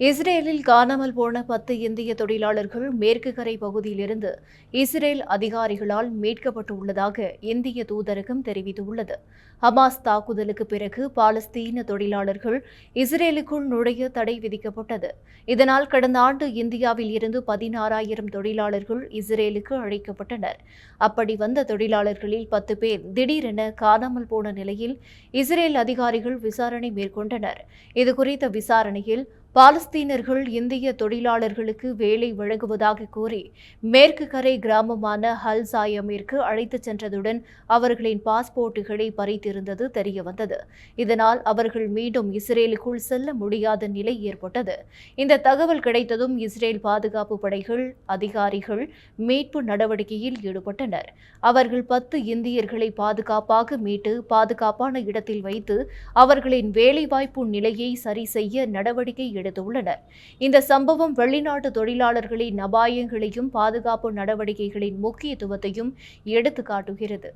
இஸ்ரேலில் காணாமல் போன 10 இந்திய தொழிலாளர்கள் மேற்கு கரை பகுதியிலிருந்து இஸ்ரேல் அதிகாரிகளால் மீட்கப்பட்டுள்ளதாக இந்திய தூதரகம் தெரிவித்துள்ளது. ஹமாஸ் தாக்குதலுக்கு பிறகு பாலஸ்தீன தொழிலாளர்கள் இஸ்ரேலுக்குள் நுழைய தடை விதிக்கப்பட்டது. இதனால் கடந்த ஆண்டு இந்தியாவில் இருந்து 16,000 தொழிலாளர்கள் இஸ்ரேலுக்கு அழைக்கப்பட்டனர். அப்படி வந்த தொழிலாளர்களில் 10 பேர் திடீரென காணாமல் போன நிலையில் இஸ்ரேல் அதிகாரிகள் விசாரணை மேற்கொண்டனர். இதுகுறித்த விசாரணையில் பாலஸ்தீனர்கள் இந்திய தொழிலாளர்களுக்கு வேலை வழங்குவதாக கூறி மேற்கு கரை கிராமமான ஹல் சாயமிற்கு அழைத்துச் சென்றதுடன் அவர்களின் பாஸ்போர்ட்டுகளை பறித்திருந்தது தெரியவந்தது. இதனால் அவர்கள் மீண்டும் இஸ்ரேலுக்குள் செல்ல முடியாத நிலை ஏற்பட்டது. இந்த தகவல் கிடைத்ததும் இஸ்ரேல் பாதுகாப்பு படைகள் அதிகாரிகள் மீட்பு நடவடிக்கையில் ஈடுபட்டனர். அவர்கள் 10 இந்தியர்களை பாதுகாப்பாக மீட்டு பாதுகாப்பான இடத்தில் வைத்து அவர்களின் வேலைவாய்ப்பு நிலையை சரி செய்ய நடவடிக்கை எடுத்துள்ளனர். இந்த சம்பவம் வெளிநாட்டு தொழிலாளர்களின் அபாயங்களையும் பாதுகாப்பு நடவடிக்கைகளின் முக்கியத்துவத்தையும் எடுத்துக்காட்டுகிறது.